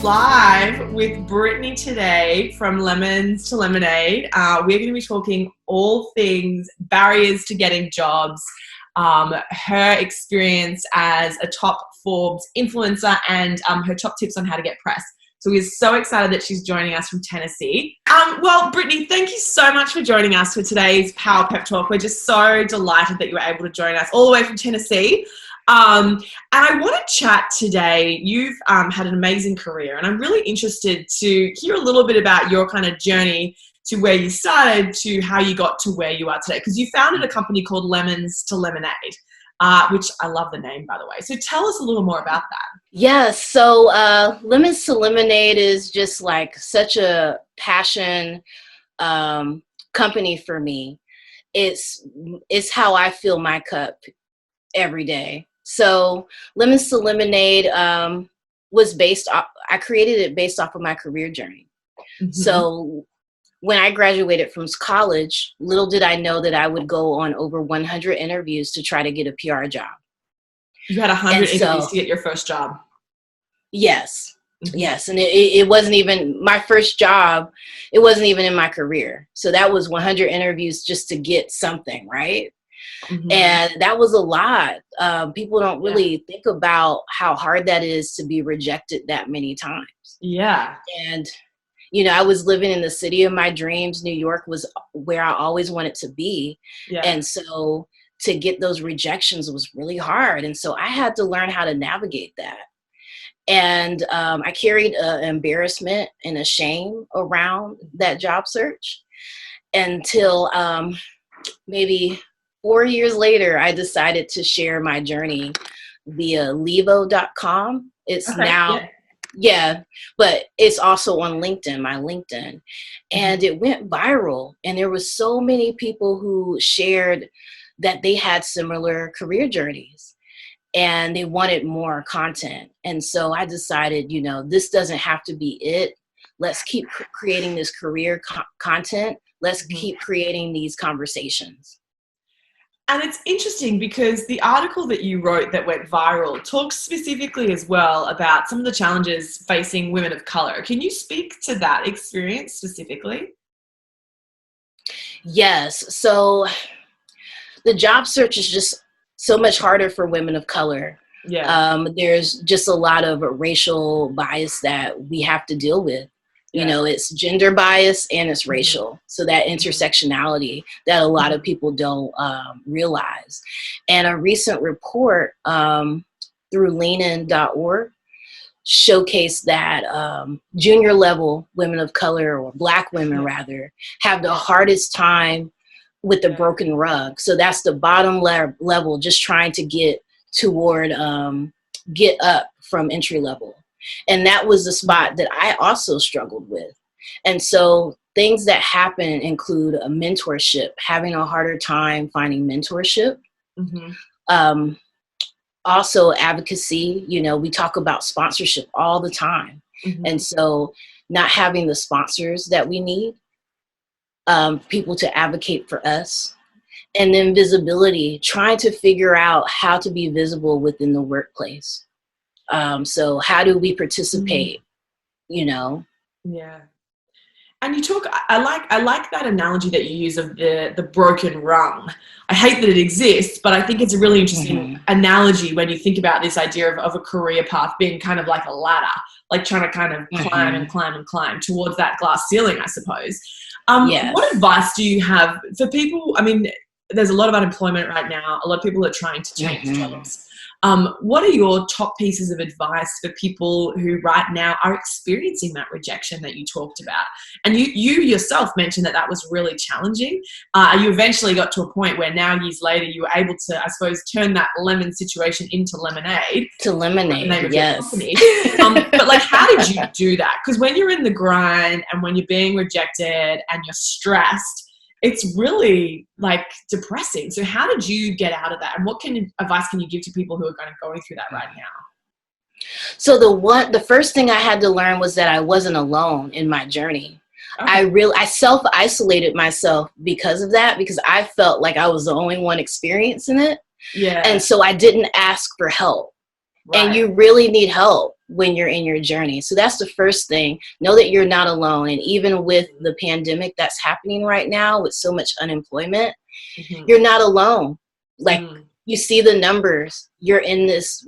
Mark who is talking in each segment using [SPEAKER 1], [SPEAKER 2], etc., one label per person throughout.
[SPEAKER 1] live with Brittney today from Lemons to Lemonade. We're going to be talking all things barriers to getting jobs, her experience as a top Forbes influencer, and her top tips on how to get press. So we're so excited that she's joining us from Tennessee. Well, Brittney, thank you so much for joining us for today's Power Pep Talk. We're just so delighted that you were able to join us all the way from Tennessee. And I want to chat today. You've had an amazing career, and I'm really interested to hear a little bit about your kind of journey to where you started to how you got to where you are today. Because you founded a company called Lemons to Lemonade, which I love the name, by the way. So tell us a little more about that.
[SPEAKER 2] Yeah, so Lemons to Lemonade is just like such a passion company for me. It's how I fill my cup every day. So Lemons to Lemonade was based off, I created it based off of my career journey. Mm-hmm. So when I graduated from college, little did I know that I would go on over 100 interviews to try to get a PR job.
[SPEAKER 1] You had 100 interviews to get your first job.
[SPEAKER 2] Yes. Mm-hmm. Yes. And it wasn't even my first job. It wasn't even in my career. So that was 100 interviews just to get something, right? Mm-hmm. And that was a lot. People don't really think about how hard that is to be rejected that many times.
[SPEAKER 1] Yeah.
[SPEAKER 2] And, you know, I was living in the city of my dreams. New York was where I always wanted to be. Yeah. And so to get those rejections was really hard. And so I had to learn how to navigate that. And I carried an embarrassment and a shame around that job search until maybe 4 years later, I decided to share my journey via levo.com. It's but it's also on LinkedIn, my LinkedIn. And it went viral. And there were so many people who shared that they had similar career journeys and they wanted more content. And so I decided, you know, this doesn't have to be it. Let's keep creating this career content. Let's keep creating these conversations.
[SPEAKER 1] And it's interesting because the article that you wrote that went viral talks specifically as well about some of the challenges facing women of color. Can you speak to that experience specifically?
[SPEAKER 2] Yes. So the job search is just so much harder for women of color. Yeah. There's just a lot of racial bias that we have to deal with. You know, it's gender bias and it's racial. So that intersectionality that a lot of people don't realize. And a recent report through leanin.org showcased that junior level women of color, or Black women rather, have the hardest time with the broken rug. So that's the bottom level, just trying to get toward, get up from entry level. And that was the spot that I also struggled with. And so things that happen include a mentorship, having a harder time finding mentorship. Mm-hmm. Also advocacy, you know, we talk about sponsorship all the time. Mm-hmm. And so not having the sponsors that we need, people to advocate for us. And then visibility, trying to figure out how to be visible within the workplace. So how do we participate, you know? Yeah.
[SPEAKER 1] And you talk, I like that analogy that you use of the broken rung. I hate that it exists, but I think it's a really interesting analogy when you think about this idea of a career path being kind of like a ladder, like trying to kind of climb and climb and climb towards that glass ceiling, I suppose. Yes. What advice do you have for people? I mean, there's a lot of unemployment right now. A lot of people are trying to change jobs. What are your top pieces of advice for people who right now are experiencing that rejection that you talked about? And you yourself mentioned that was really challenging. You eventually got to a point where now years later you were able to, I suppose, turn that lemon situation into lemonade.
[SPEAKER 2] To lemonade, yes.
[SPEAKER 1] But like, how did you do that? Because when you're in the grind and when you're being rejected and you're stressed, it's really like depressing. So how did you get out of that? And what advice can you give to people who are going through that right now?
[SPEAKER 2] So the first thing I had to learn was that I wasn't alone in my journey. Okay. I self-isolated myself because of that, because I felt like I was the only one experiencing it. Yeah. And so I didn't ask for help. Right. And you really need help. when you're in your journey. So that's the first thing. Know that you're not alone. And even with the pandemic that's happening right now with so much unemployment, you're not alone. Like you see the numbers, you're in this,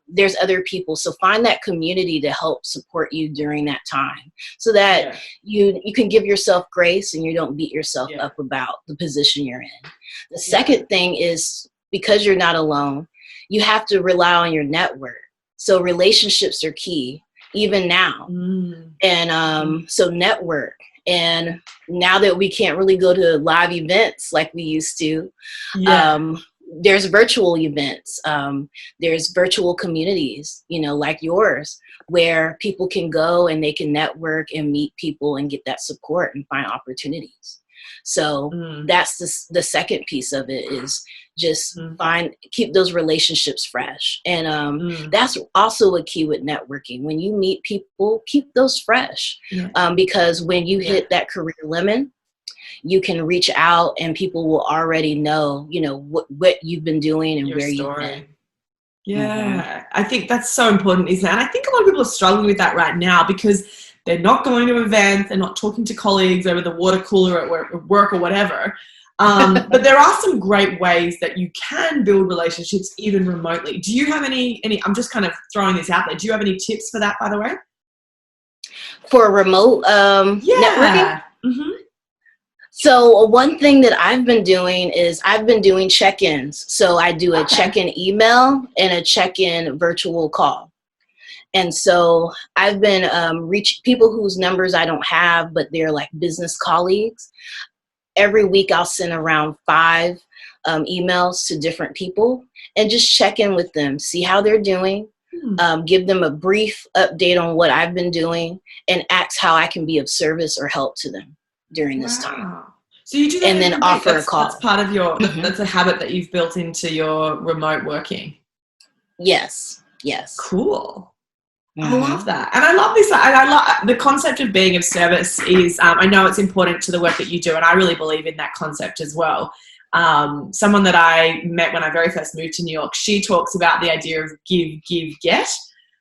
[SPEAKER 2] there's other people. So find that community to help support you during that time so that you can give yourself grace and you don't beat yourself up about the position you're in. The second thing is, because you're not alone, you have to rely on your network. So relationships are key, even now. And so network. And now that we can't really go to live events like we used to, there's virtual events. There's virtual communities, you know, like yours, where people can go and they can network and meet people and get that support and find opportunities. So that's the second piece of it, is just keep those relationships fresh. And that's also a key with networking. When you meet people, keep those fresh. Because when you hit that career limit, you can reach out and people will already know, you know, what you've been doing and where you've been.
[SPEAKER 1] I think that's so important, isn't it? And I think a lot of people are struggling with that right now because they're not going to events, they're not talking to colleagues over the water cooler at work or whatever. But there are some great ways that you can build relationships even remotely. Do you have any, I'm just kind of throwing this out there. Do you have any tips for that, by the way?
[SPEAKER 2] For remote networking? So one thing that I've been doing is I've been doing check-ins. So I do a check-in email and a check-in virtual call. And so I've been reaching people whose numbers I don't have, but they're like business colleagues. Every week I'll send around 5 emails to different people and just check in with them, see how they're doing, give them a brief update on what I've been doing, and ask how I can be of service or help to them during this time.
[SPEAKER 1] So you do that,
[SPEAKER 2] and then offer a call.
[SPEAKER 1] That's part of your, that's a habit that you've built into your remote working.
[SPEAKER 2] Yes.
[SPEAKER 1] Cool. I love that. And I love this. I love the concept of being of service is, I know it's important to the work that you do, and I really believe in that concept as well. Someone that I met when I very first moved to New York, she talks about the idea of give, get.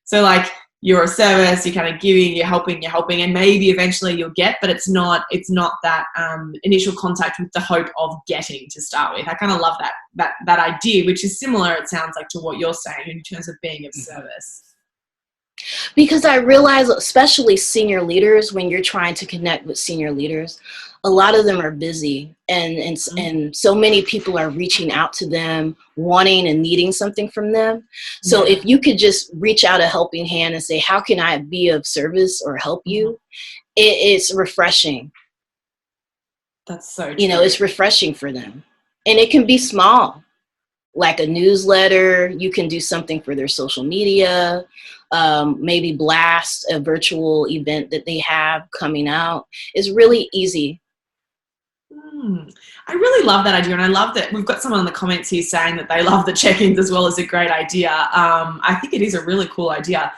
[SPEAKER 1] So like you're a service, you're kind of giving, you're helping, and maybe eventually you'll get, but it's not that initial contact with the hope of getting to start with. I kind of love that idea, which is similar, it sounds like, to what you're saying in terms of being of service.
[SPEAKER 2] Because I realize, especially senior leaders, when you're trying to connect with senior leaders, a lot of them are busy and so many people are reaching out to them, wanting and needing something from them. So if you could just reach out a helping hand and say, how can I be of service or help you? It's refreshing.
[SPEAKER 1] That's so true.
[SPEAKER 2] You know, it's refreshing for them. And it can be small, like a newsletter. You can do something for their social media. Maybe blast a virtual event that they have coming out. It's really easy.
[SPEAKER 1] I really love that idea, and I love that we've got someone in the comments here saying that they love the check-ins as well as a great idea. I think it is a really cool idea.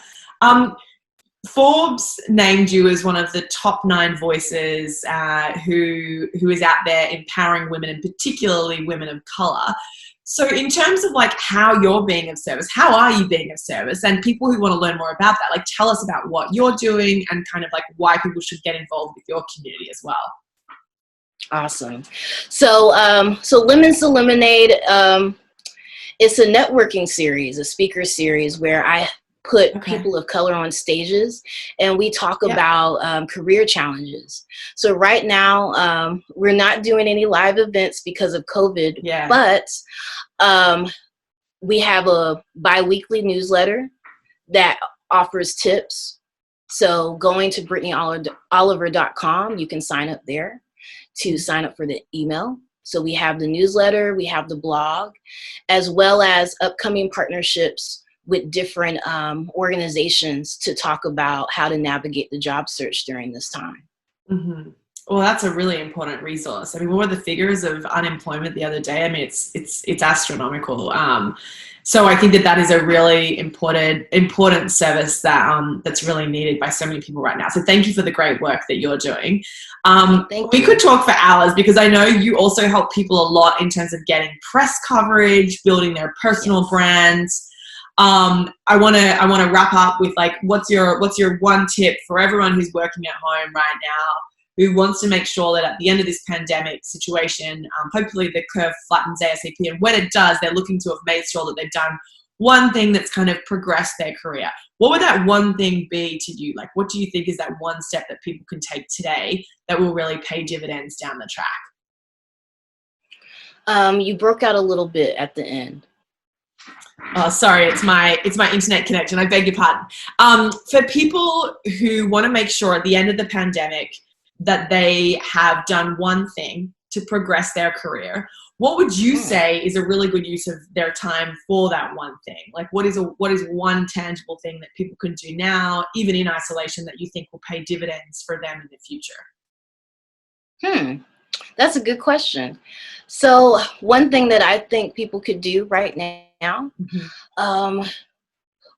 [SPEAKER 1] Forbes named you as one of the top 9 voices who is out there empowering women, and particularly women of color. So in terms of like how you're being of service, how are you being of service? And people who want to learn more about that, like tell us about what you're doing and kind of like why people should get involved with your community as well.
[SPEAKER 2] Awesome. So Lemons to Lemonade, it's a networking series, a speaker series where I put people of color on stages and we talk about career challenges. So right now, we're not doing any live events because of COVID, but we have a bi-weekly newsletter that offers tips. So going to BrittneyOliver.com, you can sign up there to sign up for the email. So we have the newsletter, we have the blog, as well as upcoming partnerships with different organizations to talk about how to navigate the job search during this time.
[SPEAKER 1] Well, that's a really important resource. I mean, what were the figures of unemployment the other day? I mean, it's astronomical. So I think that is a really important service that's really needed by so many people right now. So thank you for the great work that you're doing. We could talk for hours because I know you also help people a lot in terms of getting press coverage, building their personal brands. I want to wrap up with like, what's your one tip for everyone who's working at home right now, who wants to make sure that at the end of this pandemic situation, hopefully the curve flattens ASAP, and when it does, they're looking to have made sure that they've done one thing that's kind of progressed their career. What would that one thing be to you? Like, what do you think is that one step that people can take today that will really pay dividends down the track?
[SPEAKER 2] You broke out a little bit at the end.
[SPEAKER 1] Oh, sorry, it's my internet connection. I beg your pardon. For people who want to make sure at the end of the pandemic that they have done one thing to progress their career, what would you say is a really good use of their time for that one thing? Like, what is one tangible thing that people can do now, even in isolation, that you think will pay dividends for them in the future?
[SPEAKER 2] That's a good question. So one thing that I think people could do right now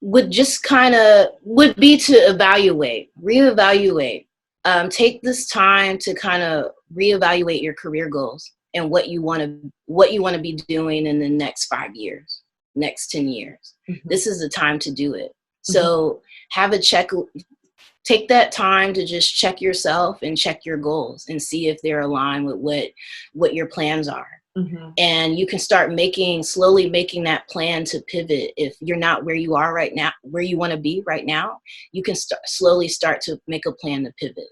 [SPEAKER 2] would be to reevaluate. Take this time to kind of reevaluate your career goals and what you want to be doing in the next 5 years, next 10 years. This is the time to do it. So take that time to just check yourself and check your goals and see if they're aligned with what your plans are. And you can start slowly making that plan to pivot. If you're not where you are right now, where you want to be right now, you can slowly start to make a plan to pivot.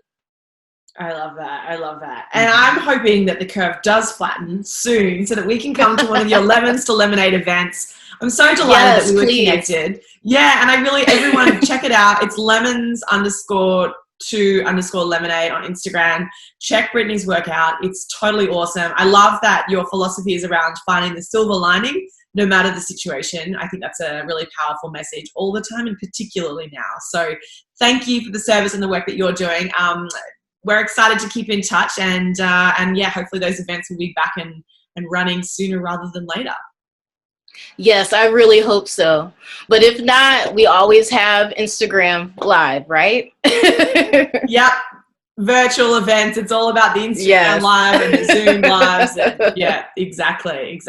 [SPEAKER 1] I love that. And I'm hoping that the curve does flatten soon so that we can come to one of your Lemons to Lemonade events. I'm so delighted that we were connected. Yeah, and everyone check it out. It's lemons_to_lemonade on Instagram. Check Brittney's work out. It's totally awesome. I love that your philosophy is around finding the silver lining no matter the situation. I think that's a really powerful message all the time, and particularly now. So thank you for the service and the work that you're doing. We're excited to keep in touch, and yeah, hopefully those events will be back and running sooner rather than later.
[SPEAKER 2] Yes, I really hope so. But if not, we always have Instagram Live, right?
[SPEAKER 1] Yep. Virtual events. It's all about the Instagram Live and the Zoom Lives. Yeah, exactly.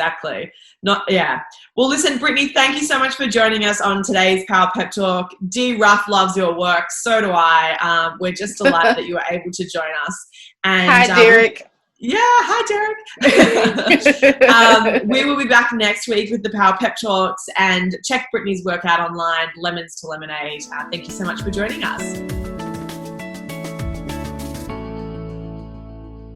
[SPEAKER 1] Well, listen, Brittney, thank you so much for joining us on today's Power Pep Talk. D. Ruff loves your work. So do I. We're just delighted that you were able to join us. And,
[SPEAKER 2] hi, Derek.
[SPEAKER 1] Yeah, hi, Derek. We will be back next week with the Power Pep Talks, and check Brittney's workout online, Lemons to Lemonade. Thank you so much for joining us.